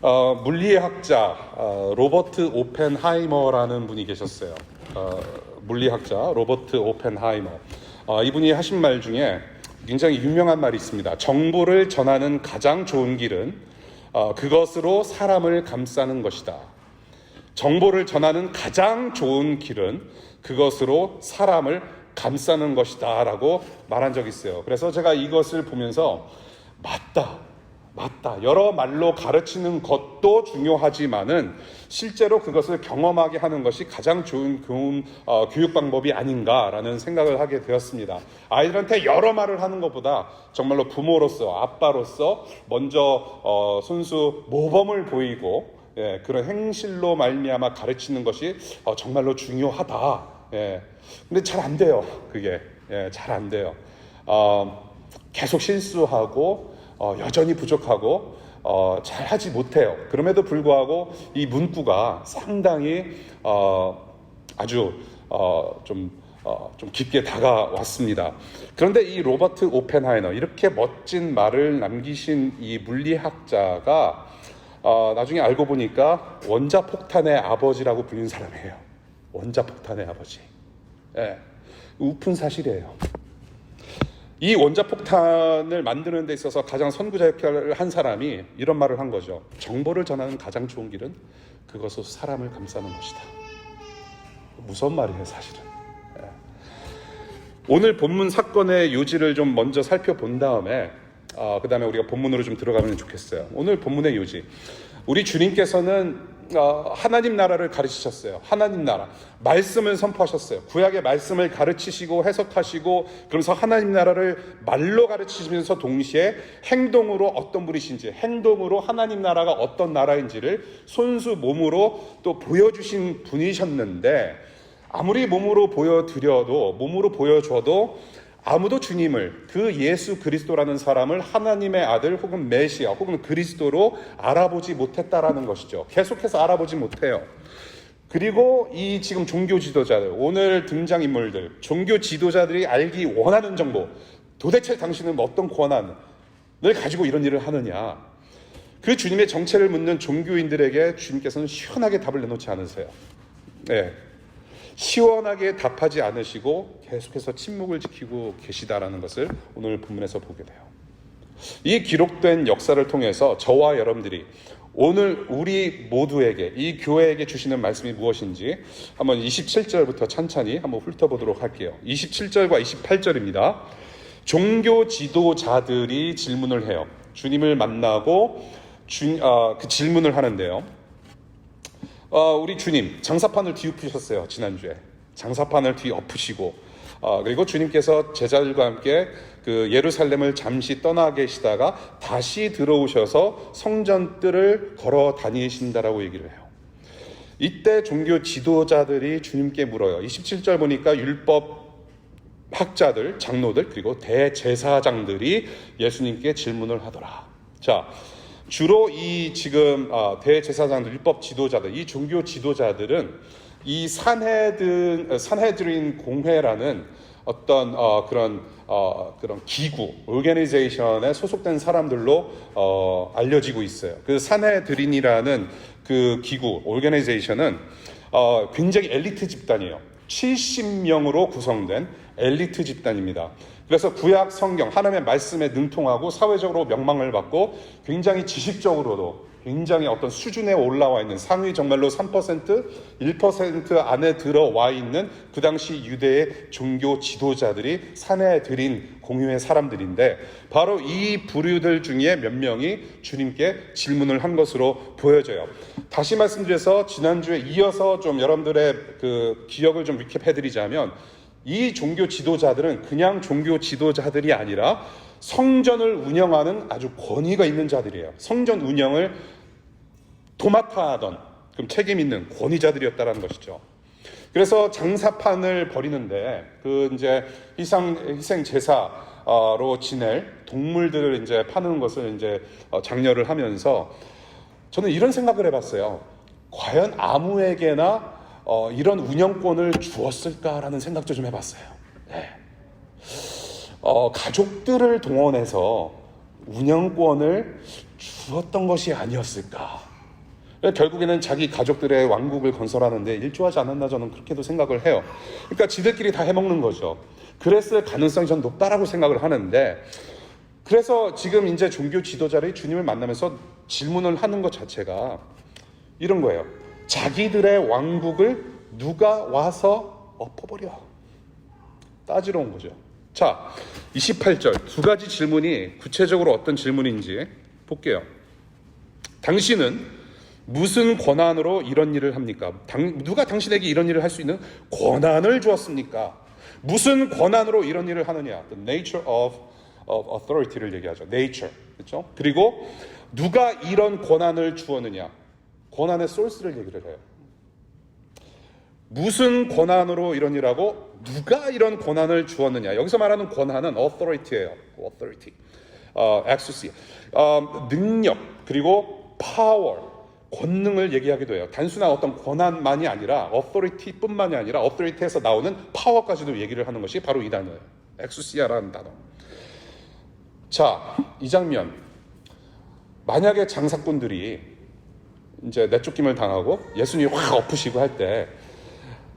물리학자 로버트 오펜하이머라는 분이 계셨어요. 물리학자 로버트 오펜하이머. 이분이 하신 말 중에 굉장히 유명한 말이 있습니다. 정보를 전하는 가장 좋은 길은 그것으로 사람을 감싸는 것이다. 정보를 전하는 가장 좋은 길은 그것으로 사람을 감싸는 것이다 라고 말한 적이 있어요. 그래서 제가 이것을 보면서 맞다. 여러 말로 가르치는 것도 중요하지만은 실제로 그것을 경험하게 하는 것이 가장 좋은 교육 방법이 아닌가라는 생각을 하게 되었습니다. 아이들한테 여러 말을 하는 것보다 정말로 부모로서, 아빠로서 먼저 손수 모범을 보이고 그런 행실로 말미암아 가르치는 것이 정말로 중요하다. 근데 잘 안 돼요. 그게 잘 안 돼요. 계속 실수하고 여전히 부족하고 잘 하지 못해요. 그럼에도 불구하고 이 문구가 상당히 아주 좀 깊게 다가왔습니다. 그런데 이 로버트 오펜하이머, 이렇게 멋진 말을 남기신 이 물리학자가 나중에 알고 보니까 원자폭탄의 아버지라고 불리는 사람이에요. 원자폭탄의 아버지. 우픈 사실이에요. 이 원자폭탄을 만드는 데 있어서 가장 선구자 역할을 한 사람이 이런 말을 한 거죠. 정보를 전하는 가장 좋은 길은 그것으로 사람을 감싸는 것이다. 무서운 말이에요, 사실은. 오늘 본문 사건의 요지를 좀 먼저 살펴본 다음에 그 다음에 우리가 본문으로 좀 들어가면 좋겠어요. 오늘 본문의 요지. 우리 주님께서는 하나님 나라를 가르치셨어요. 하나님 나라. 말씀을 선포하셨어요. 구약의 말씀을 가르치시고 해석하시고 그러면서 하나님 나라를 말로 가르치시면서 동시에 행동으로 어떤 분이신지, 행동으로 하나님 나라가 어떤 나라인지를 손수 몸으로 또 보여주신 분이셨는데 아무리 몸으로 보여줘도 아무도 주님을, 그 예수 그리스도라는 사람을 하나님의 아들 혹은 메시아 혹은 그리스도로 알아보지 못했다라는 것이죠. 계속해서 알아보지 못해요. 그리고 이 지금 종교 지도자들, 오늘 등장인물들, 종교 지도자들이 알기 원하는 정보, 도대체 당신은 어떤 권한을 가지고 이런 일을 하느냐, 그 주님의 정체를 묻는 종교인들에게 주님께서는 시원하게 답을 내놓지 않으세요. 시원하게 답하지 않으시고 계속해서 침묵을 지키고 계시다라는 것을 오늘 본문에서 보게 돼요. 이 기록된 역사를 통해서 저와 여러분들이 오늘 우리 모두에게, 이 교회에게 주시는 말씀이 무엇인지 한번 27절부터 천천히 한번 훑어보도록 할게요. 27절과 28절입니다. 종교 지도자들이 질문을 해요. 주님을 만나고 그 질문을 하는데요. 우리 주님 장사판을 뒤엎으셨어요. 지난주에 장사판을 뒤엎으시고 그리고 주님께서 제자들과 함께 그 예루살렘을 잠시 떠나 계시다가 다시 들어오셔서 성전뜰을 걸어 다니신다라고 얘기를 해요. 이때 종교 지도자들이 주님께 물어요. 27절 보니까 율법 학자들, 장로들 그리고 대제사장들이 예수님께 질문을 하더라. 자, 주로 이 지금 대제사장들, 율법 지도자들, 이 종교 지도자들은 이 산헤드린 공회라는 어떤 그런 기구, 오르가니제이션에 소속된 사람들로 알려지고 있어요. 그 산헤드린이라는 그 기구, 오르가니제이션은 굉장히 엘리트 집단이에요. 70명으로 구성된 엘리트 집단입니다. 그래서 구약 성경, 하나님의 말씀에 능통하고 사회적으로 명망을 받고 굉장히 지식적으로도 굉장히 어떤 수준에 올라와 있는 상위 정말로 3%, 1% 안에 들어와 있는 그 당시 유대의 종교 지도자들이 산헤드린 공유의 사람들인데 바로 이 부류들 중에 몇 명이 주님께 질문을 한 것으로 보여져요. 다시 말씀드려서 지난주에 이어서 좀 여러분들의 그 기억을 좀 리캡해드리자면 이 종교 지도자들은 그냥 종교 지도자들이 아니라 성전을 운영하는 아주 권위가 있는 자들이에요. 성전 운영을 도맡아 하던 그럼 책임 있는 권위자들이었다라는 것이죠. 그래서 장사판을 벌이는데 그 이제 희생 제사로 지낼 동물들을 이제 파는 것을 이제 장려를 하면서 저는 이런 생각을 해봤어요. 과연 아무에게나 이런 운영권을 주었을까라는 생각도 좀 해봤어요. 가족들을 동원해서 운영권을 주었던 것이 아니었을까. 결국에는 자기 가족들의 왕국을 건설하는데 일조하지 않았나 저는 그렇게도 생각을 해요. 그러니까 지들끼리 다 해먹는 거죠. 그랬을 가능성이 전 높다라고 생각을 하는데, 그래서 지금 이제 종교 지도자들이 주님을 만나면서 질문을 하는 것 자체가 이런 거예요. 자기들의 왕국을 누가 와서 엎어버려? 따지러 온 거죠. 자, 28절 두 가지 질문이 구체적으로 어떤 질문인지 볼게요. 당신은 무슨 권한으로 이런 일을 합니까? 누가 당신에게 이런 일을 할 수 있는 권한을 주었습니까? 무슨 권한으로 이런 일을 하느냐? The nature of authority를 얘기하죠. nature. 그렇죠? 그리고 누가 이런 권한을 주었느냐? 권한의 source를 얘기를 해요. 무슨 권한으로 이런 일하고 누가 이런 권한을 주었느냐? 여기서 말하는 권한은 authority예요. authority. exousia. 능력 그리고 power. 권능을 얘기하기도 해요. 단순한 어떤 권한만이 아니라 authority뿐만이 아니라 authority에서 나오는 파워까지도 얘기를 하는 것이 바로 이 단어예요. exousia라는 단어. 자, 이 장면. 만약에 장사꾼들이 이제 내쫓김을 당하고 예수님이 확 엎으시고 할 때,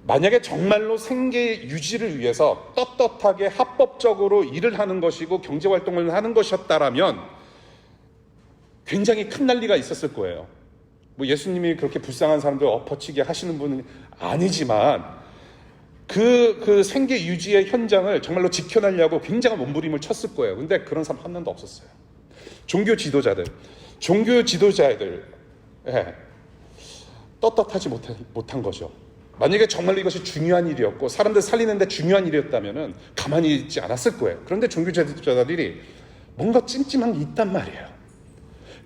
만약에 정말로 생계 유지를 위해서 떳떳하게 합법적으로 일을 하는 것이고 경제활동을 하는 것이었다라면 굉장히 큰 난리가 있었을 거예요. 뭐 예수님이 그렇게 불쌍한 사람들 엎어치게 하시는 분은 아니지만 그 생계 유지의 현장을 정말로 지켜내려고 굉장한 몸부림을 쳤을 거예요. 근데 그런 사람 한 명도 없었어요. 종교 지도자들 떳떳하지 못한 거죠. 만약에 정말로 이것이 중요한 일이었고 사람들 살리는데 중요한 일이었다면 가만히 있지 않았을 거예요. 그런데 종교 지도자들이 뭔가 찜찜한 게 있단 말이에요.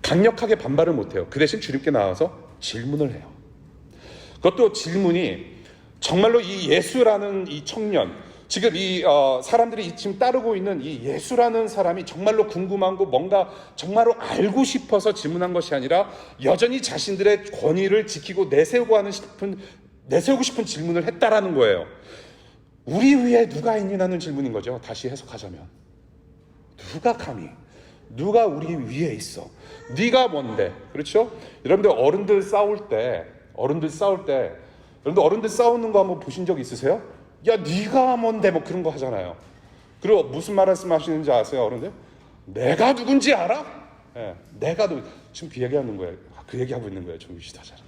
강력하게 반발을 못해요. 그 대신 주님께 나와서 질문을 해요. 그것도 질문이 정말로 이 예수라는 이 청년, 지금 이 사람들이 지금 따르고 있는 이 예수라는 사람이 정말로 궁금한 거 뭔가 정말로 알고 싶어서 질문한 것이 아니라 여전히 자신들의 권위를 지키고 내세우고 싶은 질문을 했다라는 거예요. 우리 위에 누가 있니라는 질문인 거죠. 다시 해석하자면 누가 감히, 누가 우리 위에 있어? 네가 뭔데? 그렇죠? 여러분들 어른들 싸울 때 여러분들 어른들 싸우는 거 한번 보신 적 있으세요? 야 네가 뭔데 뭐 그런 거 하잖아요. 그리고 무슨 말씀하시는지 아세요, 어른들? 내가 누군지 알아? 네, 내가 지금 그 얘기하는 거예요. 그 얘기하고 있는 거예요, 종교 지도자는.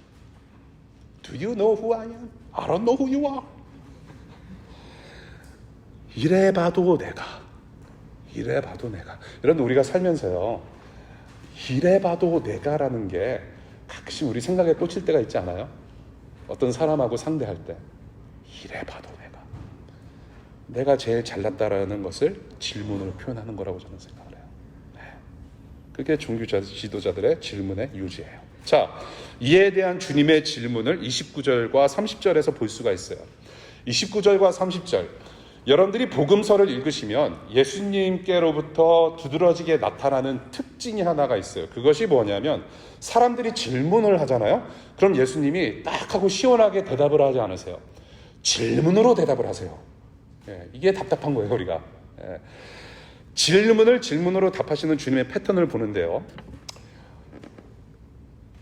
Do you know who I am? I don't know who you are. 이래봐도 내가. 여러분 우리가 살면서요. 이래봐도 내가라는 게 가끔씩 우리 생각에 꽂힐 때가 있지 않아요? 어떤 사람하고 상대할 때 이래봐도 내가 제일 잘났다라는 것을 질문으로 표현하는 거라고 저는 생각을 해요. 네. 그게 종교 지도자들의 질문의 유지예요. 자, 이에 대한 주님의 질문을 29절과 30절에서 볼 수가 있어요. 29절과 30절 여러분들이 복음서를 읽으시면 예수님께로부터 두드러지게 나타나는 특징이 하나가 있어요. 그것이 뭐냐면 사람들이 질문을 하잖아요. 그럼 예수님이 딱 하고 시원하게 대답을 하지 않으세요. 질문으로 대답을 하세요. 이게 답답한 거예요, 우리가. 질문으로 답하시는 주님의 패턴을 보는데요.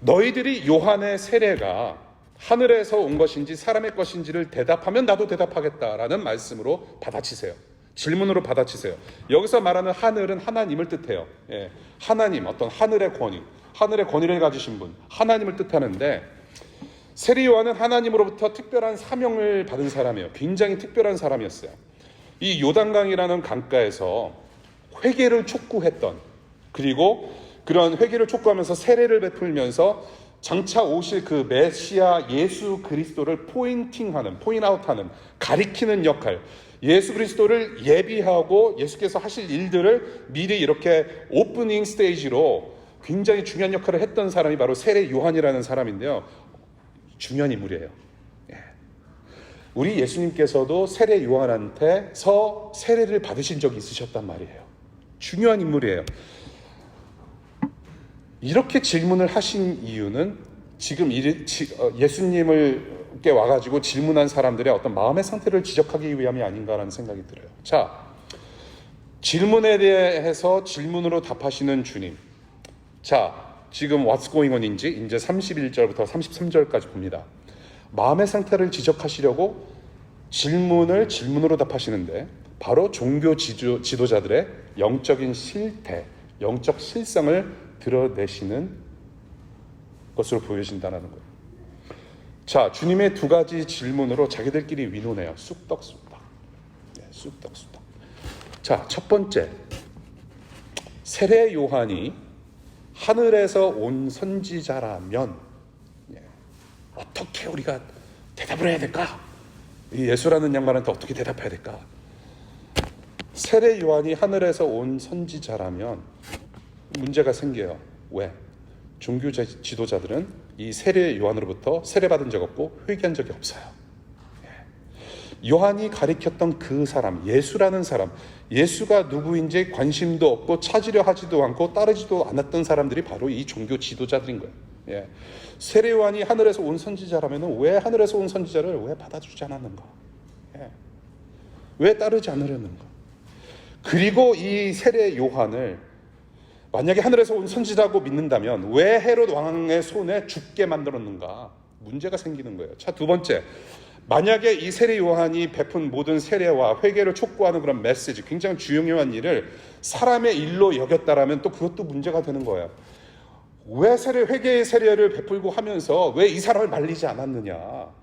너희들이 요한의 세례가 하늘에서 온 것인지 사람의 것인지를 대답하면 나도 대답하겠다라는 말씀으로 받아치세요. 질문으로 받아치세요. 여기서 말하는 하늘은 하나님을 뜻해요. 하나님, 어떤 하늘의 권위를 가지신 분, 하나님을 뜻하는데 세례 요한은 하나님으로부터 특별한 사명을 받은 사람이에요. 굉장히 특별한 사람이었어요. 이 요단강이라는 강가에서 회개를 촉구했던, 그리고 그런 회개를 촉구하면서 세례를 베풀면서 장차 오실 그 메시아 예수 그리스도를 포인트아웃하는, 가리키는 역할, 예수 그리스도를 예비하고 예수께서 하실 일들을 미리 이렇게 오프닝 스테이지로 굉장히 중요한 역할을 했던 사람이 바로 세례 요한이라는 사람인데요. 중요한 인물이에요. 우리 예수님께서도 세례 요한한테서 세례를 받으신 적이 있으셨단 말이에요. 중요한 인물이에요. 이렇게 질문을 하신 이유는 지금 예수님께 와가지고 질문한 사람들의 어떤 마음의 상태를 지적하기 위함이 아닌가라는 생각이 들어요. 자, 질문에 대해서 질문으로 답하시는 주님. 자, 지금 what's going on인지 이제 31절부터 33절까지 봅니다. 마음의 상태를 지적하시려고 질문으로 답하시는데 바로 종교 지도자들의 영적인 실태, 영적 실성을 드러내시는 것으로 보여진다는 거예요. 자, 주님의 두 가지 질문으로 자기들끼리 위논해요. 쑥덕쑥덕. 네, 쑥덕쑥덕. 자, 첫 번째. 세례 요한이 하늘에서 온 선지자라면 어떻게 우리가 대답을 해야 될까? 이 예수라는 양반한테 어떻게 대답해야 될까? 세례 요한이 하늘에서 온 선지자라면 문제가 생겨요. 왜? 종교 지도자들은 이 세례 요한으로부터 세례받은 적 없고 회개한 적이 없어요. 요한이 가리켰던 그 사람, 예수라는 사람, 예수가 누구인지 관심도 없고 찾으려 하지도 않고 따르지도 않았던 사람들이 바로 이 종교 지도자들인 거예요. 예. 세례 요한이 하늘에서 온 선지자라면 왜 하늘에서 온 선지자를 왜 받아주지 않았는가? 예. 왜 따르지 않으려는가? 그리고 이 세례 요한을 만약에 하늘에서 온 선지자라고 믿는다면 왜 헤롯 왕의 손에 죽게 만들었는가? 문제가 생기는 거예요. 자, 두 번째. 만약에 이 세례 요한이 베푼 모든 세례와 회개를 촉구하는 그런 메시지, 굉장히 중요한 일을 사람의 일로 여겼다라면 또 그것도 문제가 되는 거예요. 왜 회개의 세례를 베풀고 하면서 왜 이 사람을 말리지 않았느냐?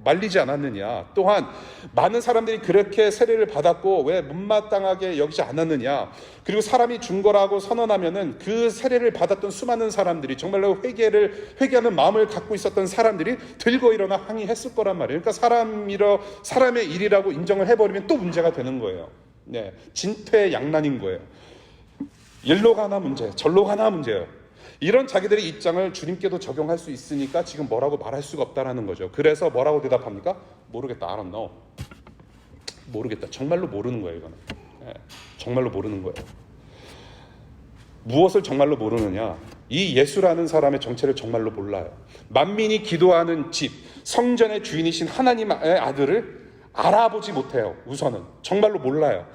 말리지 않았느냐? 또한 많은 사람들이 그렇게 세례를 받았고 왜 못마땅하게 여기지 않았느냐? 그리고 사람이 준 거라고 선언하면은 그 세례를 받았던 수많은 사람들이 정말로 회개하는 마음을 갖고 있었던 사람들이 들고 일어나 항의했을 거란 말이에요. 그러니까 사람의 일이라고 인정을 해버리면 또 문제가 되는 거예요. 네, 진퇴양난인 거예요. 일로 가나 문제, 절로 가나 문제예요. 이런 자기들의 입장을 주님께도 적용할 수 있으니까 지금 뭐라고 말할 수가 없다라는 거죠. 그래서 뭐라고 대답합니까? 모르겠다. I don't know. 모르겠다. 정말로 모르는 거예요, 이거는. 네, 정말로 모르는 거예요. 무엇을 정말로 모르느냐? 이 예수라는 사람의 정체를 정말로 몰라요. 만민이 기도하는 집, 성전의 주인이신 하나님의 아들을 알아보지 못해요. 우선은. 정말로 몰라요.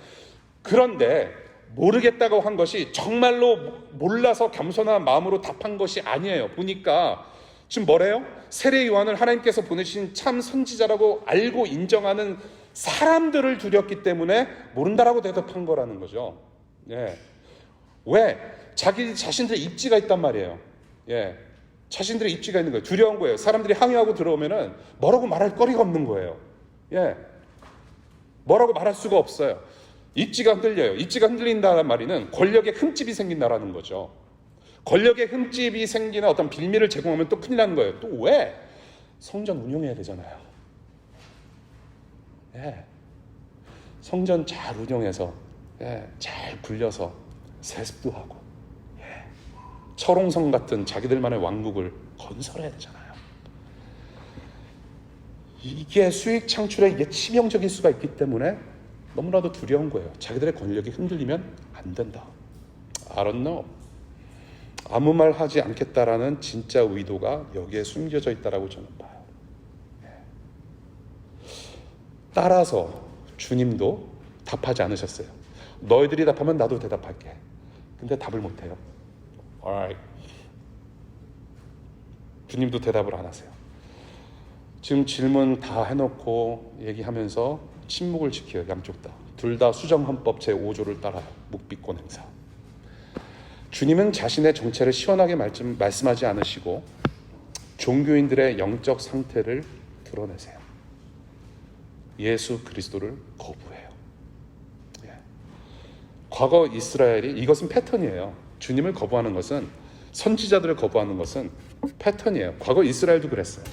그런데 모르겠다고 한 것이 정말로 몰라서 겸손한 마음으로 답한 것이 아니에요. 보니까 지금 뭐래요? 세례 요한을 하나님께서 보내신 참 선지자라고 알고 인정하는 사람들을 두렵기 때문에 모른다라고 대답한 거라는 거죠. 예. 왜? 자기 자신들의 입지가 있단 말이에요. 예. 자신들의 입지가 있는 거예요. 두려운 거예요. 사람들이 항의하고 들어오면은 뭐라고 말할 거리가 없는 거예요. 예. 뭐라고 말할 수가 없어요. 입지가 흔들려요. 입지가 흔들린다는 말이는 권력에 흠집이 생긴다라는 거죠. 권력에 흠집이 생기는 어떤 빌미를 제공하면 또 큰일 나는 거예요. 또 왜? 성전 운영해야 되잖아요. 예. 성전 잘 운영해서 잘 굴려서 세습도 하고 철옹성 같은 자기들만의 왕국을 건설해야 되잖아요. 이게 수익 창출에 이게 치명적일 수가 있기 때문에 너무나도 두려운 거예요. 자기들의 권력이 흔들리면 안 된다. I don't know. 아무 말 하지 않겠다라는 진짜 의도가 여기에 숨겨져 있다라고 저는 봐요. 따라서 주님도 답하지 않으셨어요. 너희들이 답하면 나도 대답할게. 근데 답을 못해요. Alright. 주님도 대답을 안 하세요. 지금 질문 다 해놓고 얘기하면서 침묵을 지켜요. 양쪽 다. 둘 다 수정헌법 제5조를 따라요. 묵비권 행사. 주님은 자신의 정체를 시원하게 말씀하지 않으시고 종교인들의 영적 상태를 드러내세요. 예수 그리스도를 거부해요. 예. 과거 이스라엘이 이것은 패턴이에요. 주님을 거부하는 것은 선지자들을 거부하는 것은 패턴이에요. 과거 이스라엘도 그랬어요.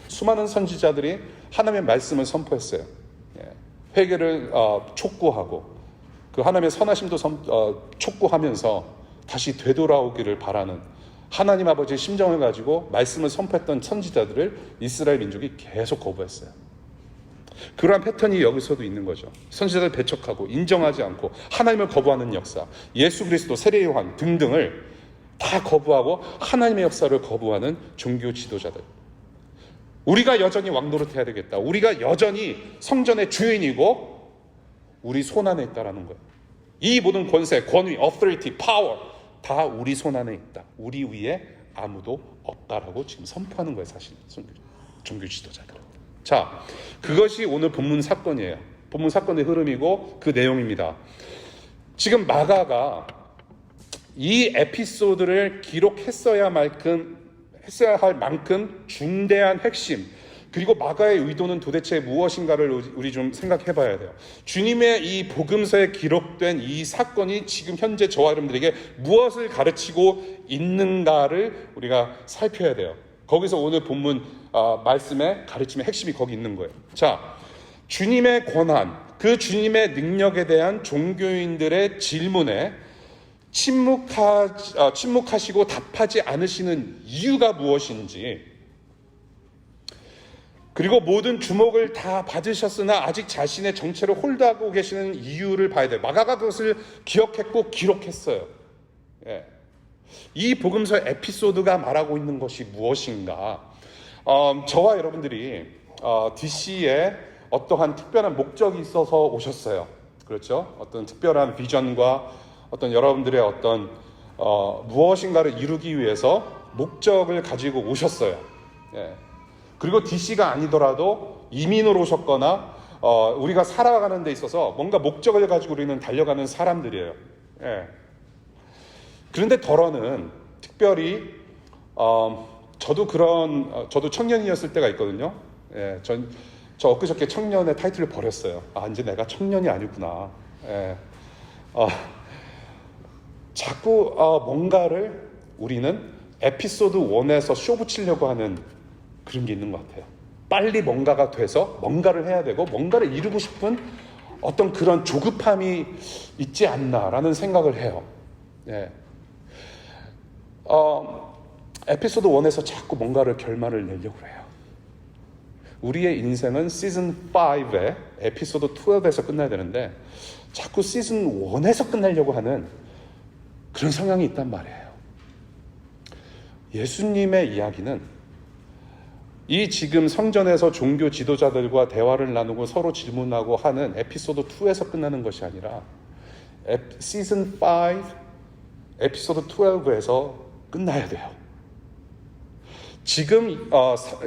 수많은 선지자들이 하나님의 말씀을 선포했어요. 회개를 촉구하고 그 하나님의 선하심도 촉구하면서 다시 되돌아오기를 바라는 하나님 아버지의 심정을 가지고 말씀을 선포했던 선지자들을 이스라엘 민족이 계속 거부했어요. 그러한 패턴이 여기서도 있는 거죠. 선지자들 배척하고 인정하지 않고 하나님을 거부하는 역사, 예수 그리스도, 세례 요한 등등을 다 거부하고 하나님의 역사를 거부하는 종교 지도자들. 우리가 여전히 왕노릇해야 되겠다. 우리가 여전히 성전의 주인이고 우리 손안에 있다라는 거예요. 이 모든 권세, 권위, authority, power 다 우리 손안에 있다. 우리 위에 아무도 없다라고 지금 선포하는 거예요, 사실. 종교 지도자들은. 자, 그것이 오늘 본문 사건이에요. 본문 사건의 흐름이고 그 내용입니다. 지금 마가가 이 에피소드를 기록했어야 할 만큼 중대한 핵심, 그리고 마가의 의도는 도대체 무엇인가를 우리 좀 생각해 봐야 돼요. 주님의 이 복음서에 기록된 이 사건이 지금 현재 저와 여러분들에게 무엇을 가르치고 있는가를 우리가 살펴야 돼요. 거기서 오늘 본문 말씀의 가르침의 핵심이 거기 있는 거예요. 자, 주님의 권한, 그 주님의 능력에 대한 종교인들의 질문에 침묵하시고 답하지 않으시는 이유가 무엇인지, 그리고 모든 주목을 다 받으셨으나 아직 자신의 정체를 홀드하고 계시는 이유를 봐야 돼요. 마가가 그것을 기억했고 기록했어요. 예. 이 복음서 에피소드가 말하고 있는 것이 무엇인가? 저와 여러분들이 DC에 어떠한 특별한 목적이 있어서 오셨어요. 그렇죠? 어떤 특별한 비전과 어떤 여러분들의 어떤 무엇인가를 이루기 위해서 목적을 가지고 오셨어요. 예. 그리고 DC가 아니더라도 이민으로 오셨거나 우리가 살아가는 데 있어서 뭔가 목적을 가지고 우리는 달려가는 사람들이에요. 예. 그런데 더러는 특별히 저도 청년이었을 때가 있거든요. 예. 저 엊그저께 청년의 타이틀을 버렸어요. 이제 내가 청년이 아니구나. 예. 자꾸 뭔가를 우리는 에피소드 1에서 쇼 붙이려고 하는 그런 게 있는 것 같아요. 빨리 뭔가가 돼서 뭔가를 해야 되고 뭔가를 이루고 싶은 어떤 그런 조급함이 있지 않나라는 생각을 해요. 예. 에피소드 1에서 자꾸 뭔가를 결말을 내려고 해요. 우리의 인생은 시즌 5에 에피소드 12에서 끝나야 되는데 자꾸 시즌 1에서 끝내려고 하는 그런 성향이 있단 말이에요. 예수님의 이야기는 이 지금 성전에서 종교 지도자들과 대화를 나누고 서로 질문하고 하는 에피소드 2에서 끝나는 것이 아니라 시즌 5 에피소드 12에서 끝나야 돼요. 지금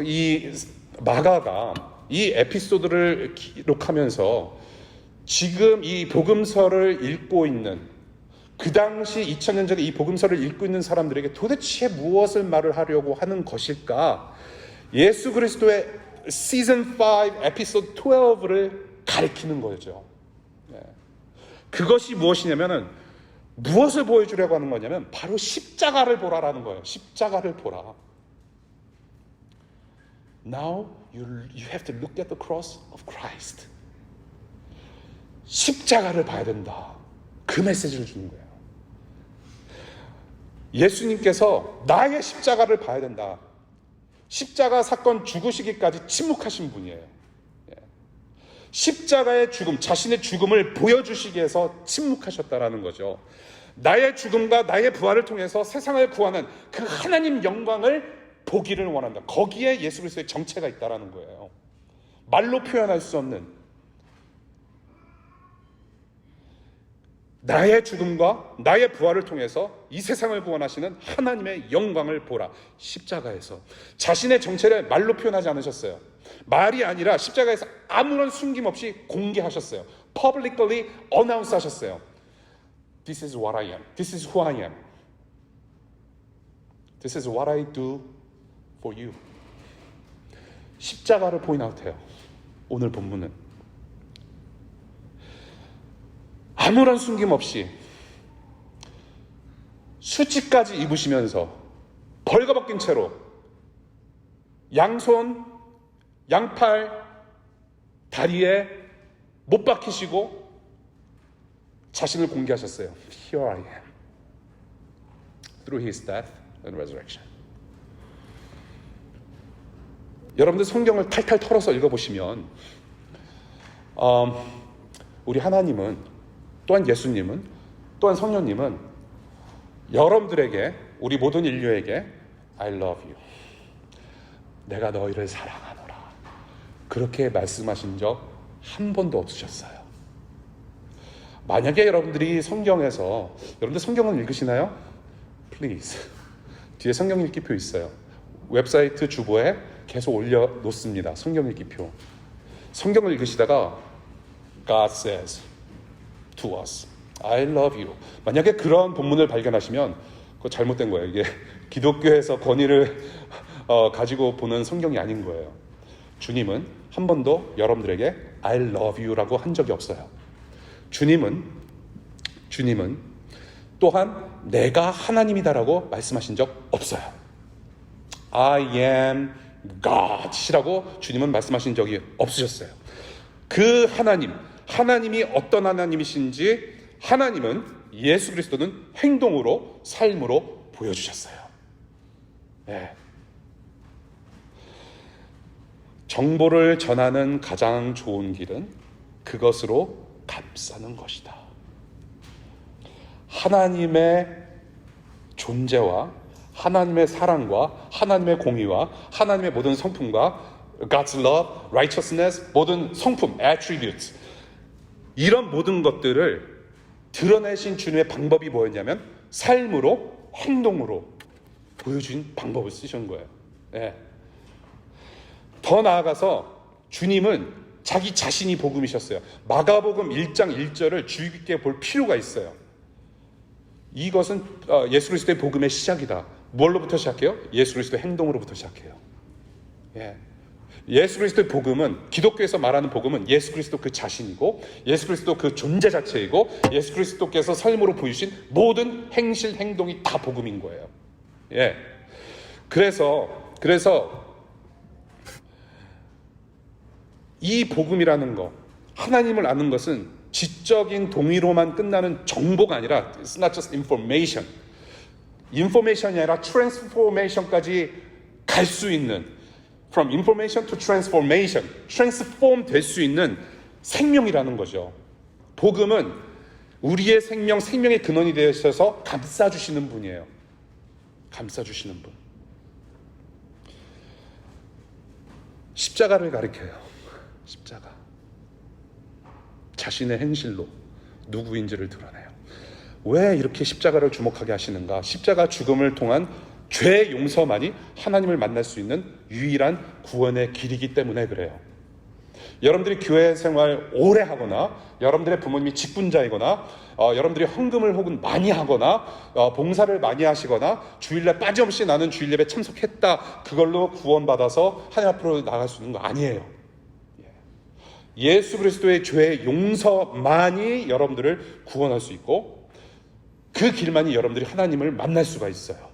이 마가가 이 에피소드를 기록하면서 지금 이 복음서를 읽고 있는, 그 당시 2000년 전에 이 복음서를 읽고 있는 사람들에게 도대체 무엇을 말을 하려고 하는 것일까? 예수 그리스도의 시즌 5 에피소드 12를 가리키는 거죠. 그것이 무엇이냐면은 무엇을 보여주려고 하는 거냐면 바로 십자가를 보라라는 거예요. 십자가를 보라. Now you have to look at the cross of Christ. 십자가를 봐야 된다. 그 메시지를 주는 거예요. 예수님께서 나의 십자가를 봐야 된다. 십자가 사건 죽으시기까지 침묵하신 분이에요. 십자가의 죽음, 자신의 죽음을 보여주시기 위해서 침묵하셨다라는 거죠. 나의 죽음과 나의 부활을 통해서 세상을 구하는 그 하나님 영광을 보기를 원한다. 거기에 예수 그리스도의 정체가 있다라는 거예요. 말로 표현할 수 없는 나의 죽음과 나의 부활을 통해서 이 세상을 구원하시는 하나님의 영광을 보라. 십자가에서 자신의 정체를 말로 표현하지 않으셨어요. 말이 아니라 십자가에서 아무런 숨김없이 공개하셨어요. Publicly announce 하셨어요. This is what I am. This is who I am. This is what I do for you. 십자가를 포인트아웃해요. 오늘 본문은. 아무런 숨김없이 수치까지 입으시면서 벌거벗긴 채로 양손, 양팔, 다리에 못 박히시고 자신을 공개하셨어요. Here I am. Through His death and resurrection. 여러분들 성경을 탈탈 털어서 읽어보시면 우리 하나님은, 또한 예수님은, 또한 성령님은 여러분들에게, 우리 모든 인류에게 I love you, 내가 너희를 사랑하노라, 그렇게 말씀하신 적 한 번도 없으셨어요. 만약에 여러분들이 성경에서, 여러분들 성경은 읽으시나요? Please 뒤에 성경 읽기표 있어요. 웹사이트 주보에 계속 올려놓습니다. 성경 읽기표. 성경을 읽으시다가 God says to us, I love you. 만약에 그런 본문을 발견하시면 그거 잘못된 거예요. 이게 기독교에서 권위를 가지고 보는 성경이 아닌 거예요. 주님은 한 번도 여러분들에게 I love you라고 한 적이 없어요. 주님은 또한 내가 하나님이다라고 말씀하신 적 없어요. I am God이라고 주님은 말씀하신 적이 없으셨어요. 그 하나님이 어떤 하나님이신지 하나님은 예수 그리스도는 행동으로 삶으로 보여주셨어요. 네. 정보를 전하는 가장 좋은 길은 그것으로 감싸는 것이다. 하나님의 존재와 하나님의 사랑과 하나님의 공의와 하나님의 모든 성품과 God's love, righteousness, 모든 성품, attributes 이런 모든 것들을 드러내신 주님의 방법이 뭐였냐면 삶으로, 행동으로 보여준 방법을 쓰신 거예요. 네. 더 나아가서 주님은 자기 자신이 복음이셨어요. 마가복음 1장 1절을 주의 깊게 볼 필요가 있어요. 이것은 예수 그리스도의 복음의 시작이다. 뭘로부터 시작해요? 예수 그리스도의 행동으로부터 시작해요. 예. 예수 그리스도의 복음은, 기독교에서 말하는 복음은 예수 그리스도 그 자신이고 예수 그리스도 그 존재 자체이고 예수 그리스도께서 삶으로 보여주신 모든 행실, 행동이 다 복음인 거예요. 예. 그래서 이 복음이라는 거, 하나님을 아는 것은 지적인 동의로만 끝나는 정보가 아니라 It's not just information. information이 아니라 transformation까지 갈 수 있는 From information to transformation, transform 될 수 있는 생명이라는 거죠. 복음은 우리의 생명의 근원이 되셔서 감싸주시는 분이에요. 감싸주시는 분. 십자가를 가리켜요. 십자가. 자신의 행실로 누구인지를 드러내요. 왜 이렇게 십자가를 주목하게 하시는가? 십자가 죽음을 통한 죄 용서만이 하나님을 만날 수 있는 유일한 구원의 길이기 때문에 그래요. 여러분들이 교회 생활 오래 하거나 여러분들의 부모님이 직분자이거나 여러분들이 헌금을 혹은 많이 하거나 봉사를 많이 하시거나 주일날 빠짐없이 나는 주일 예배 참석했다 그걸로 구원받아서 하나님 앞으로 나갈 수 있는 거 아니에요. 예수 그리스도의 죄 용서만이 여러분들을 구원할 수 있고 그 길만이 여러분들이 하나님을 만날 수가 있어요.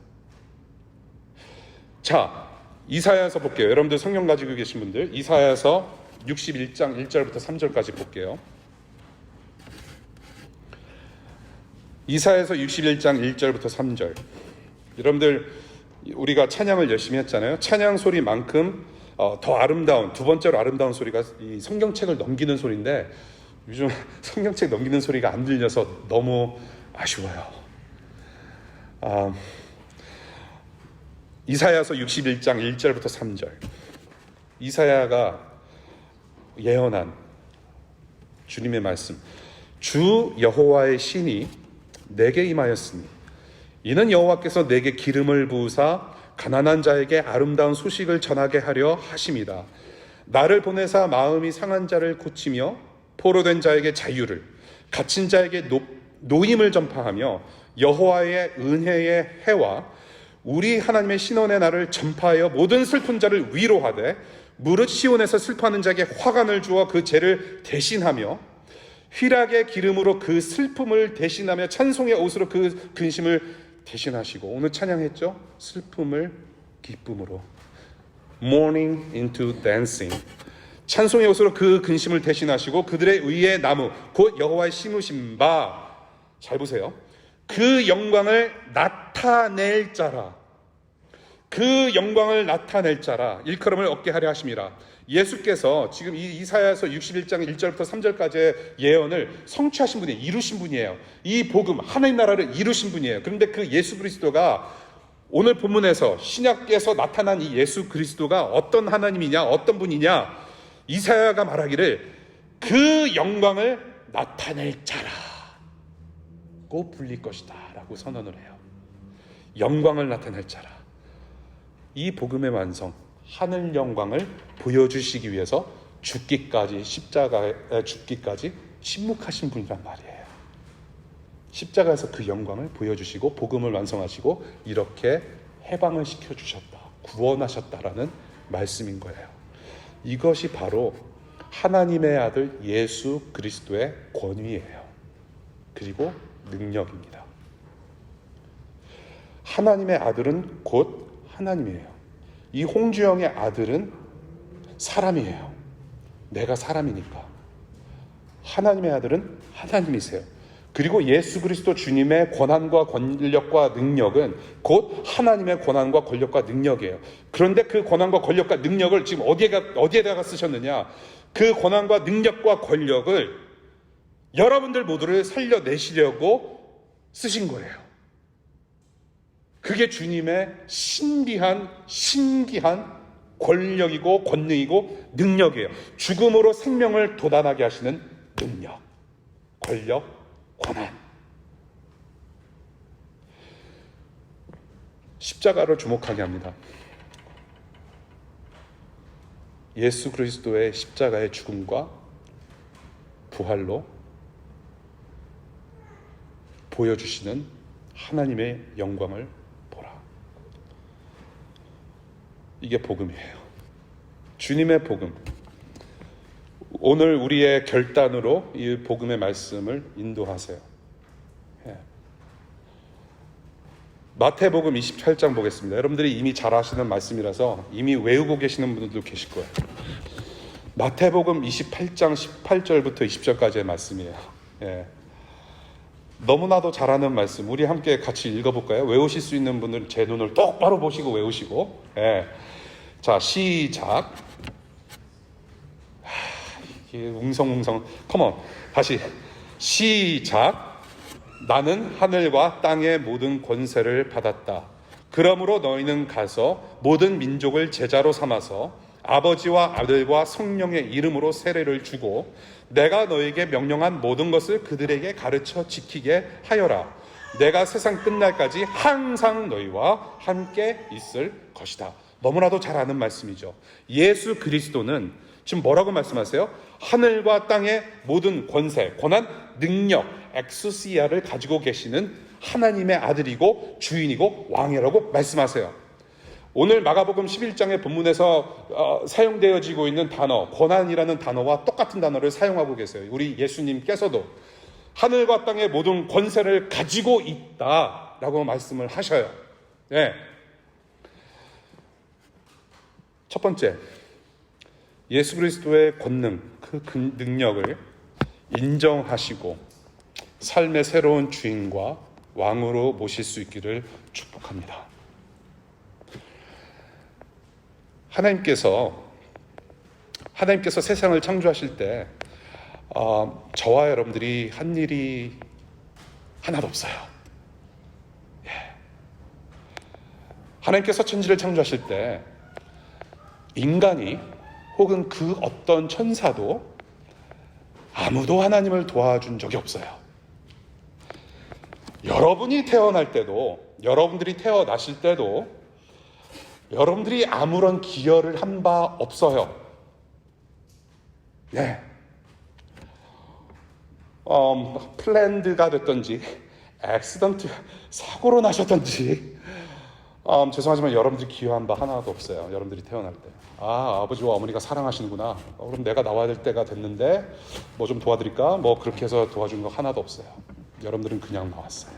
자, 이사야서 볼게요. 여러분들 성경 가지고 계신 분들 이사야서 61장 1절부터 3절까지 볼게요. 이사야서 61장 1절부터 3절. 여러분들 우리가 찬양을 열심히 했잖아요. 찬양 소리만큼 더 아름다운, 두 번째로 아름다운 소리가 이 성경책을 넘기는 소리인데 요즘 성경책 넘기는 소리가 안 들려서 너무 아쉬워요. 이사야서 61장 1절부터 3절. 이사야가 예언한 주님의 말씀. 주 여호와의 신이 내게 임하였으니 이는 여호와께서 내게 기름을 부으사 가난한 자에게 아름다운 소식을 전하게 하려 하심이다. 나를 보내사 마음이 상한 자를 고치며 포로된 자에게 자유를, 갇힌 자에게 노임을 전파하며 여호와의 은혜의 해와 우리 하나님의 신원의 날을 전파하여 모든 슬픈 자를 위로하되 무릇 시온에서 슬퍼하는 자에게 화관을 주어 그 죄를 대신하며 휘락의 기름으로 그 슬픔을 대신하며 찬송의 옷으로 그 근심을 대신하시고, 오늘 찬양했죠? 슬픔을 기쁨으로, mourning into dancing. 찬송의 옷으로 그 근심을 대신하시고 그들의 의의 나무 곧 여호와의 심으신 바, 잘 보세요, 그 영광을 나타낼 자라, 그 영광을 나타낼 자라 일컬음을 얻게 하려 하심이라. 예수께서 지금 이 이사야서 61장 1절부터 3절까지의 예언을 성취하신 분이에요. 이루신 분이에요. 이 복음, 하나님 나라를 이루신 분이에요. 그런데 그 예수 그리스도가 오늘 본문에서 신약께서 나타난 이 예수 그리스도가 어떤 하나님이냐, 어떤 분이냐, 이사야가 말하기를 그 영광을 나타낼 자라고 불릴 것이다 라고 선언을 해요. 영광을 나타낼 자라. 이 복음의 완성, 하늘 영광을 보여주시기 위해서 죽기까지, 십자가에 죽기까지 침묵하신 분이란 말이에요. 십자가에서 그 영광을 보여주시고 복음을 완성하시고 이렇게 해방을 시켜주셨다, 구원하셨다라는 말씀인 거예요. 이것이 바로 하나님의 아들 예수 그리스도의 권위예요. 그리고 능력입니다. 하나님의 아들은 곧 하나님이에요. 이 홍주영의 아들은 사람이에요. 내가 사람이니까. 하나님의 아들은 하나님이세요. 그리고 예수 그리스도 주님의 권한과 권력과 능력은 곧 하나님의 권한과 권력과 능력이에요. 그런데 그 권한과 권력과 능력을 지금 어디에다가 쓰셨느냐? 그 권한과 능력과 권력을 여러분들 모두를 살려내시려고 쓰신 거예요. 그게 주님의 신기한 권력이고 권능이고 능력이에요. 죽음으로 생명을 돋아나게 하시는 능력, 권력, 권한. 십자가를 주목하게 합니다. 예수 그리스도의 십자가의 죽음과 부활로 보여주시는 하나님의 영광을 보라. 이게 복음이에요. 주님의 복음. 오늘 우리의 결단으로 이 복음의 말씀을 인도하세요. 마태복음 28장 보겠습니다. 여러분들이 이미 잘 아시는 말씀이라서 이미 외우고 계시는 분들도 계실 거예요. 마태복음 28장 18절부터 20절까지의 말씀이에요. 너무나도 잘하는 말씀. 우리 함께 같이 읽어볼까요? 외우실 수 있는 분들은 제 눈을 똑바로 보시고 외우시고. 자, 시작. 웅성웅성. 컴온. 다시. 시작. 나는 하늘과 땅의 모든 권세를 받았다. 그러므로 너희는 가서 모든 민족을 제자로 삼아서 아버지와 아들과 성령의 이름으로 세례를 주고 내가 너에게 명령한 모든 것을 그들에게 가르쳐 지키게 하여라. 내가 세상 끝날까지 항상 너희와 함께 있을 것이다. 너무나도 잘 아는 말씀이죠. 예수 그리스도는 지금 뭐라고 말씀하세요? 하늘과 땅의 모든 권세, 권한, 능력, 엑수시아를 가지고 계시는 하나님의 아들이고 주인이고 왕이라고 말씀하세요. 오늘 마가복음 11장의 본문에서 사용되어지고 있는 단어, 권한이라는 단어와 똑같은 단어를 사용하고 계세요. 우리 예수님께서도 하늘과 땅의 모든 권세를 가지고 있다라고 말씀을 하셔요. 첫 번째, 예수 그리스도의 권능, 그 능력을 인정하시고 삶의 새로운 주인과 왕으로 모실 수 있기를 축복합니다. 하나님께서 세상을 창조하실 때 저와 여러분들이 한 일이 하나도 없어요. 하나님께서 천지를 창조하실 때 인간이 혹은 그 어떤 천사도 아무도 하나님을 도와준 적이 없어요. 여러분이 태어날 때도, 여러분들이 태어나실 때도 여러분들이 아무런 기여를 한 바 없어요. 플랜드가 됐던지 액시던트, 사고로 나셨던지 죄송하지만 여러분들이 기여한 바 하나도 없어요. 여러분들이 태어날 때 아버지와 어머니가 사랑하시는구나. 그럼 내가 나와야 될 때가 됐는데 뭐 좀 도와드릴까? 뭐 그렇게 해서 도와준 거 하나도 없어요. 여러분들은 그냥 나왔어요.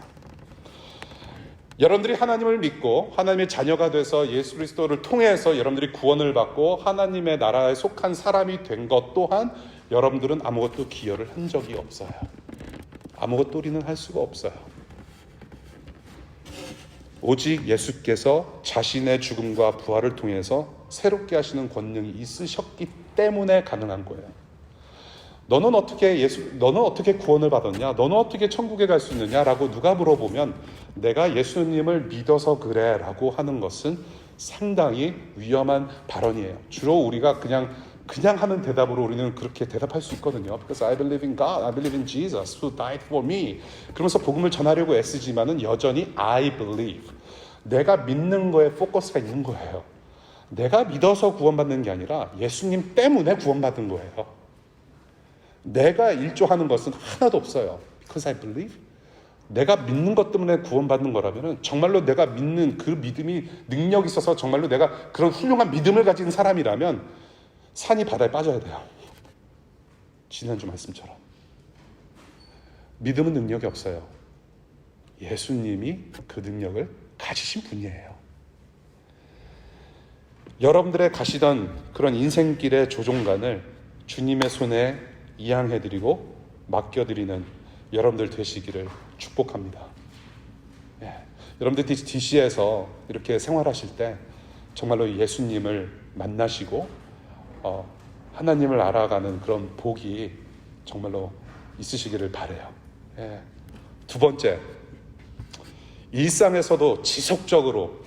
여러분들이 하나님을 믿고 하나님의 자녀가 돼서 예수 그리스도를 통해서 여러분들이 구원을 받고 하나님의 나라에 속한 사람이 된 것 또한 여러분들은 아무것도 기여를 한 적이 없어요. 아무것도 우리는 할 수가 없어요. 오직 예수께서 자신의 죽음과 부활을 통해서 새롭게 하시는 권능이 있으셨기 때문에 가능한 거예요. 너는 어떻게 구원을 받았냐? 너는 어떻게 천국에 갈 수 있느냐라고 누가 물어보면 내가 예수님을 믿어서 그래라고 하는 것은 상당히 위험한 발언이에요. 주로 우리가 그냥 하는 대답으로 우리는 그렇게 대답할 수 있거든요. Because I believe in God, I believe in Jesus who died for me. 그러면서 복음을 전하려고 애쓰지만은 여전히 I believe. 내가 믿는 거에 포커스가 있는 거예요. 내가 믿어서 구원받는 게 아니라 예수님 때문에 구원받은 거예요. 내가 일조하는 것은 하나도 없어요. Because I believe. 내가 믿는 것 때문에 구원받는 거라면 정말로 내가 믿는 그 믿음이 능력이 있어서 정말로 내가 그런 훌륭한 믿음을 가진 사람이라면 산이 바다에 빠져야 돼요. 지난주 말씀처럼. 믿음은 능력이 없어요. 예수님이 그 능력을 가지신 분이에요. 여러분들의 가시던 그런 인생길의 조종간을 주님의 손에 이양해드리고 맡겨드리는 여러분들 되시기를 축복합니다. 예. 여러분들 DC에서 이렇게 생활하실 때 정말로 예수님을 만나시고 하나님을 알아가는 그런 복이 정말로 있으시기를 바라요. 예. 두 번째, 일상에서도 지속적으로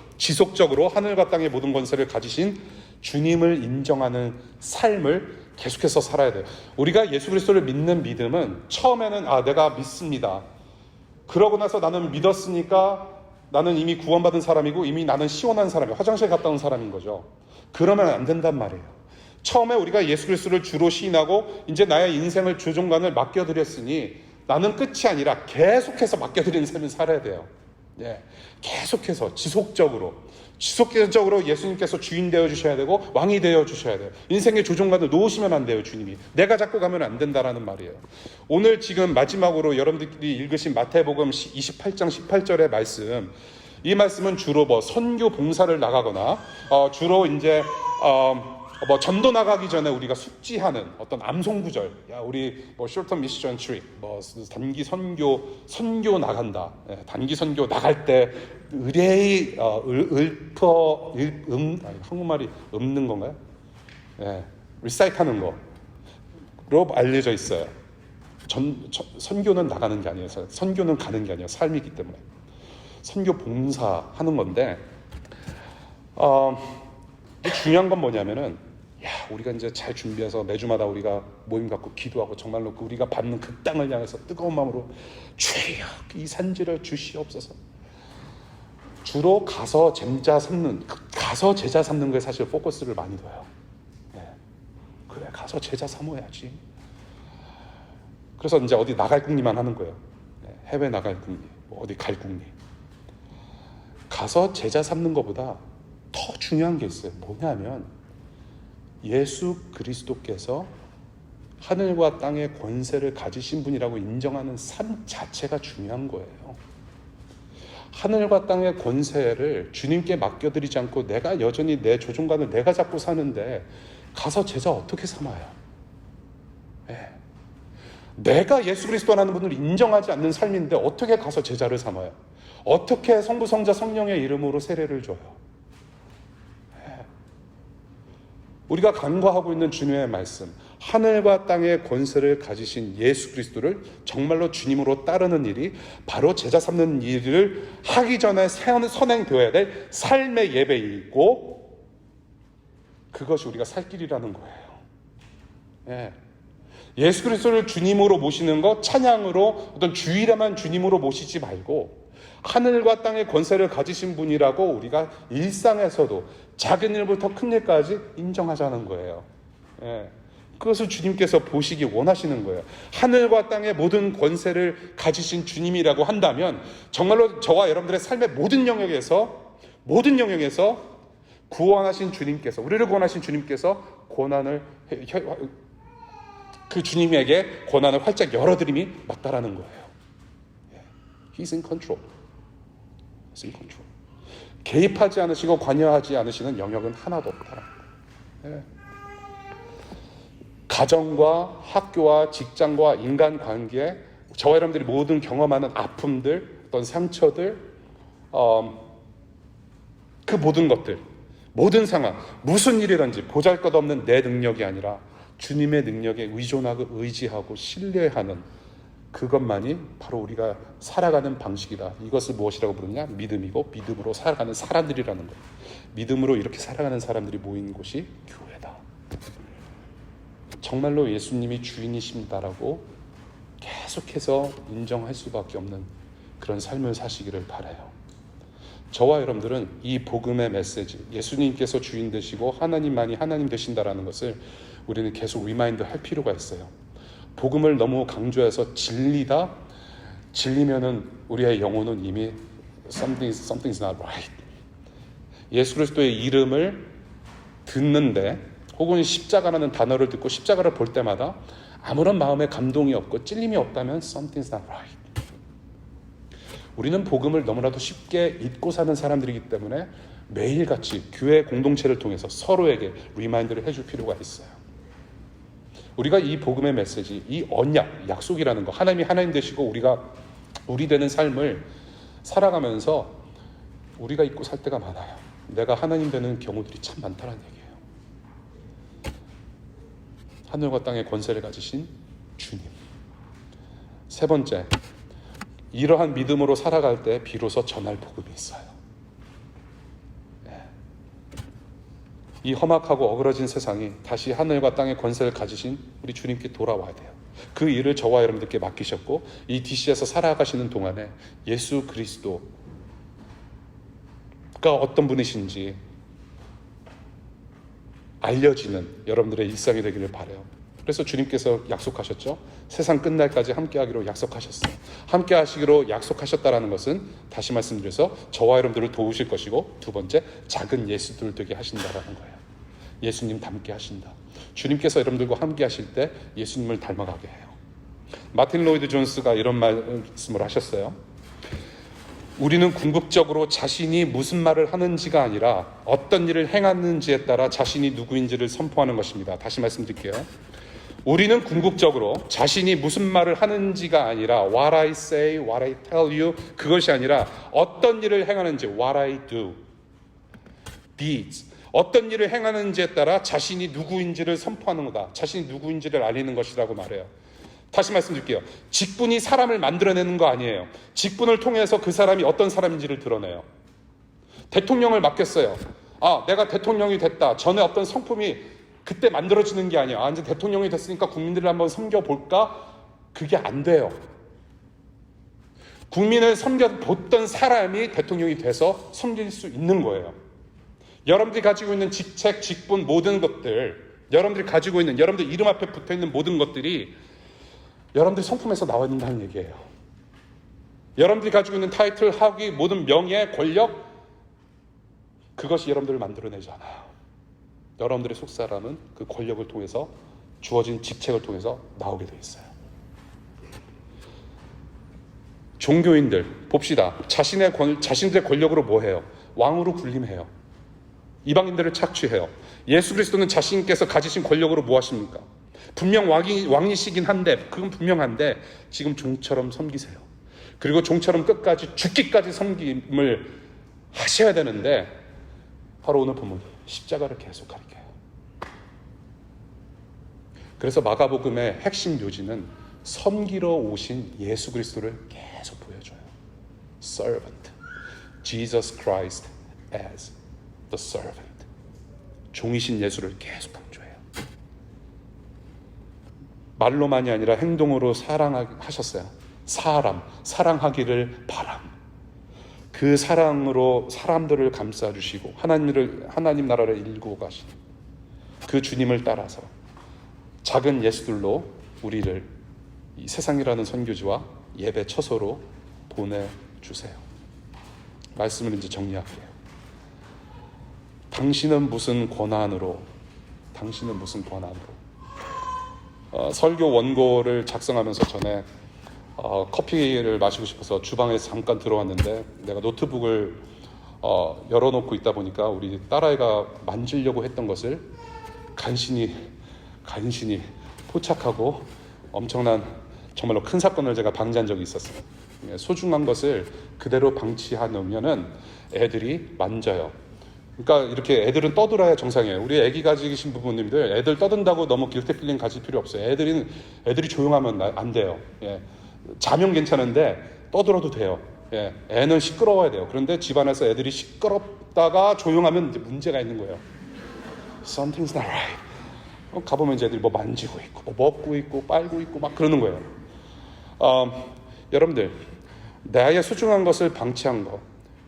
하늘과 땅의 모든 권세를 가지신 주님을 인정하는 삶을 계속해서 살아야 돼요. 우리가 예수 그리스도를 믿는 믿음은 처음에는 내가 믿습니다. 그러고 나서 나는 믿었으니까 나는 이미 구원받은 사람이고 이미 나는 시원한 사람이에요. 화장실 갔다 온 사람인 거죠. 그러면 안 된단 말이에요. 처음에 우리가 예수 그리스도를 주로 시인하고 이제 나의 인생을 조종관을 맡겨드렸으니 나는 끝이 아니라 계속해서 맡겨드리는 삶을 살아야 돼요. 예, 계속해서 지속적으로 예수님께서 주인 되어 주셔야 되고 왕이 되어 주셔야 돼요. 인생의 조종관을 놓으시면 안 돼요. 주님이 내가 잡고 가면 안 된다라는 말이에요. 오늘 지금 마지막으로 여러분들이 읽으신 마태복음 28장 18절의 말씀, 이 말씀은 주로 선교 봉사를 나가거나 주로 이제 전도 나가기 전에 우리가 숙지하는 어떤 암송 구절, 우리 short-term mission trip, 단기 선교 나간다. 단기 선교 나갈 때 의뢰의 한국말이 읊는 건가요? 리사이트하는 거로 알려져 있어요. 선교는 나가는 게 아니에요. 선교는 가는 게 아니에요. 삶이기 때문에 선교 봉사하는 건데 중요한 건 뭐냐면은 우리가 이제 잘 준비해서 매주마다 우리가 모임 갖고 기도하고 정말로 우리가 받는 그 땅을 향해서 뜨거운 마음으로 주여 이 산지를 주시옵소서. 주로 가서 제자 삼는 거에 사실 포커스를 많이 둬요. 그래 가서 제자 삼어야지. 그래서 이제 어디 나갈 궁리만 하는 거예요. 해외 나갈 궁리, 어디 갈 궁리. 가서 제자 삼는 것보다 더 중요한 게 있어요. 뭐냐면 예수 그리스도께서 하늘과 땅의 권세를 가지신 분이라고 인정하는 삶 자체가 중요한 거예요. 하늘과 땅의 권세를 주님께 맡겨드리지 않고 내가 여전히 내 조종관을 내가 잡고 사는데 가서 제자 어떻게 삼아요? 내가 예수 그리스도라는 분을 인정하지 않는 삶인데 어떻게 가서 제자를 삼아요? 어떻게 성부, 성자, 성령의 이름으로 세례를 줘요? 우리가 간과하고 있는 주님의 말씀, 하늘과 땅의 권세를 가지신 예수 그리스도를 정말로 주님으로 따르는 일이 바로 제자 삼는 일을 하기 전에 선행되어야 될 삶의 예배이고 그것이 우리가 살 길이라는 거예요. 예수 그리스도를 주님으로 모시는 것, 찬양으로 어떤 주일에만 주님으로 모시지 말고 하늘과 땅의 권세를 가지신 분이라고 우리가 일상에서도 작은 일부터 큰 일까지 인정하자는 거예요. 그것을 주님께서 보시기 원하시는 거예요. 하늘과 땅의 모든 권세를 가지신 주님이라고 한다면 정말로 저와 여러분들의 삶의 모든 영역에서 구원하신 주님께서, 우리를 구원하신 주님께서 그 주님에게 권한을 활짝 열어드림이 맞다라는 거예요. He's in control. 개입하지 않으시고 관여하지 않으시는 영역은 하나도 없다. 가정과 학교와 직장과 인간관계, 저와 여러분들이 모든 경험하는 아픔들, 어떤 상처들, 그 모든 것들, 모든 상황, 무슨 일이든지 보잘것없는 내 능력이 아니라 주님의 능력에 의존하고 의지하고 신뢰하는 그것만이 바로 우리가 살아가는 방식이다. 이것을 무엇이라고 부르냐? 믿음이고 믿음으로 살아가는 사람들이라는 거예요. 믿음으로 이렇게 살아가는 사람들이 모인 곳이 교회다. 정말로 예수님이 주인이십니다라고 계속해서 인정할 수밖에 없는 그런 삶을 사시기를 바라요. 저와 여러분들은 이 복음의 메시지, 예수님께서 주인 되시고 하나님만이 하나님 되신다라는 것을 우리는 계속 리마인드 할 필요가 있어요. 복음을 너무 강조해서 질리면은 우리의 영혼은 이미 something's not right. 예수 그리스도의 이름을 듣는데 혹은 십자가라는 단어를 듣고 십자가를 볼 때마다 아무런 마음에 감동이 없고 찔림이 없다면 something's not right. 우리는 복음을 너무나도 쉽게 잊고 사는 사람들이기 때문에 매일같이 교회 공동체를 통해서 서로에게 리마인드를 해줄 필요가 있어요. 우리가 이 복음의 메시지, 이 언약, 약속이라는 거, 하나님이 하나님 되시고 우리가 우리 되는 삶을 살아가면서 우리가 잊고 살 때가 많아요. 내가 하나님 되는 경우들이 참 많다는 얘기예요. 하늘과 땅의 권세를 가지신 주님. 세 번째, 이러한 믿음으로 살아갈 때 비로소 전할 복음이 있어요. 이 험악하고 어그러진 세상이 다시 하늘과 땅의 권세를 가지신 우리 주님께 돌아와야 돼요. 그 일을 저와 여러분들께 맡기셨고 이 DC에서 살아가시는 동안에 예수 그리스도가 어떤 분이신지 알려지는 여러분들의 일상이 되기를 바라요. 그래서 주님께서 약속하셨죠. 세상 끝날까지 함께하기로 약속하셨어요. 함께하시기로 약속하셨다라는 것은 다시 말씀드려서 저와 여러분들을 도우실 것이고, 두 번째, 작은 예수들 되게 하신다라는 거예요. 예수님 닮게 하신다. 주님께서 여러분들과 함께 하실 때 예수님을 닮아가게 해요. 마틴 로이드 존스가 이런 말씀을 하셨어요. 우리는 궁극적으로 자신이 무슨 말을 하는지가 아니라 어떤 일을 행하는지에 따라 자신이 누구인지를 선포하는 것입니다. 다시 말씀드릴게요. 우리는 궁극적으로 자신이 무슨 말을 하는지가 아니라 what I say, what I tell you, 그것이 아니라 어떤 일을 행하는지, what I do, deeds, 어떤 일을 행하는지에 따라 자신이 누구인지를 선포하는 거다. 자신이 누구인지를 알리는 것이라고 말해요. 다시 말씀드릴게요. 직분이 사람을 만들어내는 거 아니에요. 직분을 통해서 그 사람이 어떤 사람인지를 드러내요. 대통령을 맡겼어요. 내가 대통령이 됐다. 전에 어떤 성품이 그때 만들어지는 게 아니야. 이제 대통령이 됐으니까 국민들을 한번 섬겨볼까? 그게 안 돼요. 국민을 섬겨봤던 사람이 대통령이 돼서 섬길 수 있는 거예요. 여러분들이 가지고 있는 직책, 직분, 모든 것들, 여러분들이 가지고 있는, 여러분들 이름 앞에 붙어있는 모든 것들이 여러분들 성품에서 나와야 된다는 얘기예요. 여러분들이 가지고 있는 타이틀, 학위, 모든 명예, 권력, 그것이 여러분들을 만들어내지 않아요. 여러분들의 속사람은 그 권력을 통해서, 주어진 직책을 통해서 나오게 돼 있어요. 종교인들 봅시다. 자신들의 권력으로 뭐 해요? 왕으로 군림해요. 이방인들을 착취해요. 예수 그리스도는 자신께서 가지신 권력으로 뭐 하십니까? 분명 왕이시긴 한데, 그건 분명한데 지금 종처럼 섬기세요. 그리고 종처럼 끝까지 죽기까지 섬김을 하셔야 되는데, 바로 오늘 본문 십자가를 계속 가리켜요. 그래서 마가복음의 핵심 요지는 섬기러 오신 예수 그리스도를 계속 보여줘요. Servant, Jesus Christ as the servant. 종이신 예수를 계속 강조해요. 말로만이 아니라 행동으로 사랑하셨어요. 사랑하기를 바람. 그 사랑으로 사람들을 감싸주시고 하나님 나라를 일구고 가신 그 주님을 따라서 작은 예수들로 우리를 이 세상이라는 선교지와 예배 처소로 보내주세요. 말씀을 이제 정리할게요. 당신은 무슨 권한으로 설교 원고를 작성하면서 전에 커피를 마시고 싶어서 주방에 잠깐 들어왔는데, 내가 노트북을 열어놓고 있다 보니까 우리 딸아이가 만지려고 했던 것을 간신히 포착하고 엄청난, 정말로 큰 사건을 제가 방지한 적이 있었어요. 소중한 것을 그대로 방치해 놓으면은 애들이 만져요. 그러니까 이렇게 애들은 떠들어야 정상이에요. 우리 애기 가지신 부모님들, 애들 떠든다고 너무 길티 필링 가질 필요 없어요. 애들이 조용하면 안 돼요. 자면 괜찮은데 떠들어도 돼요. 애는 시끄러워야 돼요. 그런데 집안에서 애들이 시끄럽다가 조용하면 이제 문제가 있는 거예요. Something's not right. 가보면 이제 애들이 뭐 만지고 있고, 뭐 먹고 있고, 빨고 있고 막 그러는 거예요. 여러분들, 나의 소중한 것을 방치한 거,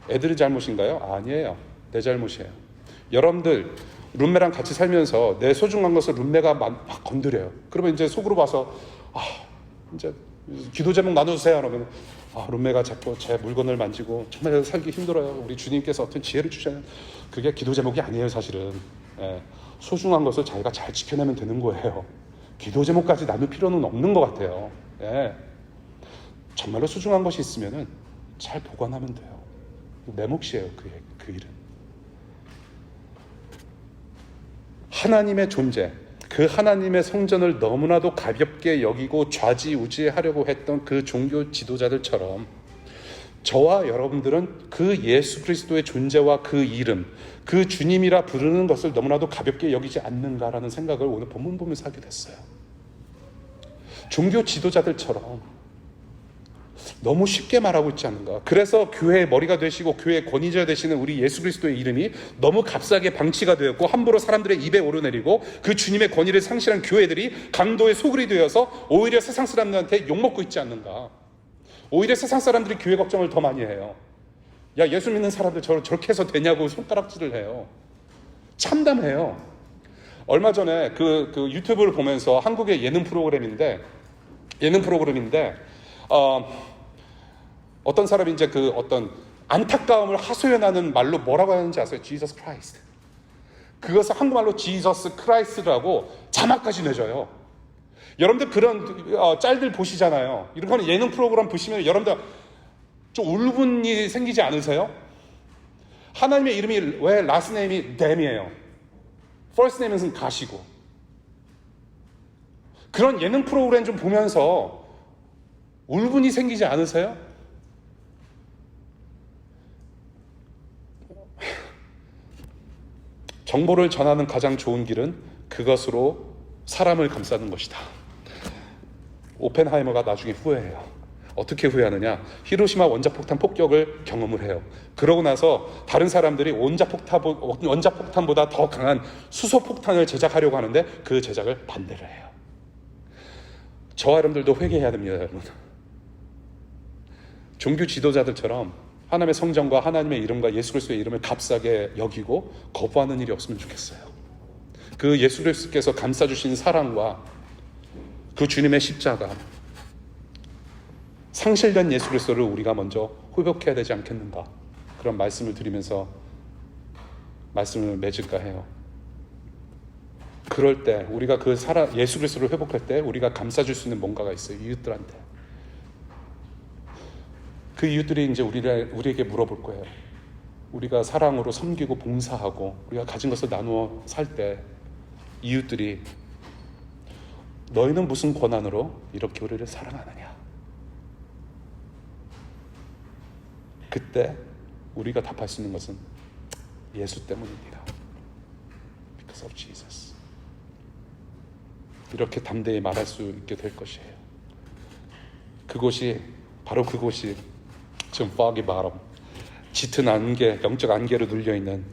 애들의 잘못인가요? 아니에요. 내 잘못이에요. 여러분들 룸메랑 같이 살면서 내 소중한 것을 룸메가 막 건드려요. 그러면 이제 속으로 봐서 이제 기도 제목 나눠주세요. 그러면 룸메가 자꾸 제 물건을 만지고 정말 살기 힘들어요. 우리 주님께서 어떤 지혜를 주셔야. 그게 기도 제목이 아니에요, 사실은. 예, 소중한 것을 자기가 잘 지켜내면 되는 거예요. 기도 제목까지 나눌 필요는 없는 것 같아요. 예, 정말로 소중한 것이 있으면은 잘 보관하면 돼요. 내 몫이에요, 그 일은. 하나님의 존재, 그 하나님의 성전을 너무나도 가볍게 여기고 좌지우지하려고 했던 그 종교 지도자들처럼 저와 여러분들은 그 예수 그리스도의 존재와 그 이름, 그 주님이라 부르는 것을 너무나도 가볍게 여기지 않는가라는 생각을 오늘 본문 보면서 하게 됐어요. 종교 지도자들처럼 너무 쉽게 말하고 있지 않는가. 그래서 교회의 머리가 되시고 교회의 권위자 되시는 우리 예수 그리스도의 이름이 너무 값싸게 방치가 되었고 함부로 사람들의 입에 오르내리고 그 주님의 권위를 상실한 교회들이 강도의 소굴이 되어서 오히려 세상 사람들한테 욕먹고 있지 않는가. 오히려 세상 사람들이 교회 걱정을 더 많이 해요. 야, 예수 믿는 사람들 저렇게 해서 되냐고 손가락질을 해요. 참담해요. 얼마 전에 그 유튜브를 보면서 한국의 예능 프로그램인데 어떤 사람이 이제 그 어떤 안타까움을 하소연하는 말로 뭐라고 하는지 아세요? Jesus Christ. 그것을 한국말로 Jesus Christ라고 자막까지 내줘요. 여러분들 그런 짤들 보시잖아요. 이런 거는 예능 프로그램 보시면 여러분들 좀 울분이 생기지 않으세요? 하나님의 이름이 왜 last name이 dam이에요? first name은 가시고. 그런 예능 프로그램 좀 보면서 울분이 생기지 않으세요? 정보를 전하는 가장 좋은 길은 그것으로 사람을 감싸는 것이다. 오펜하이머가 나중에 후회해요. 어떻게 후회하느냐? 히로시마 원자폭탄 폭격을 경험을 해요. 그러고 나서 다른 사람들이 원자폭탄보다 더 강한 수소폭탄을 제작하려고 하는데 그 제작을 반대를 해요. 저와 여러분들도 회개해야 됩니다, 여러분. 종교 지도자들처럼 하나님의 성전과 하나님의 이름과 예수 그리스도의 이름을 값싸게 여기고 거부하는 일이 없으면 좋겠어요. 그 예수 그리스도께서 감싸주신 사랑과 그 주님의 십자가, 상실된 예수 그리스도를 우리가 먼저 회복해야 되지 않겠는가, 그런 말씀을 드리면서 말씀을 맺을까 해요. 그럴 때 우리가 예수 그리스도를 회복할 때 우리가 감싸줄 수 있는 뭔가가 있어요. 이웃들한테. 그 이웃들이 이제 우리에게 물어볼 거예요. 우리가 사랑으로 섬기고 봉사하고 우리가 가진 것을 나누어 살 때 이웃들이 너희는 무슨 권한으로 이렇게 우리를 사랑하느냐? 그때 우리가 답할 수 있는 것은 예수 때문입니다. Because of Jesus. 이렇게 담대히 말할 수 있게 될 것이에요. 바로 그곳이 지금 foggy bottom, 짙은 안개, 영적 안개로 눌려있는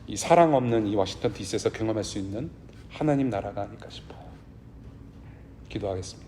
이 사랑 없는 이 워싱턴 DC에서 경험할 수 있는 하나님 나라가 아닐까 싶어요. 기도하겠습니다.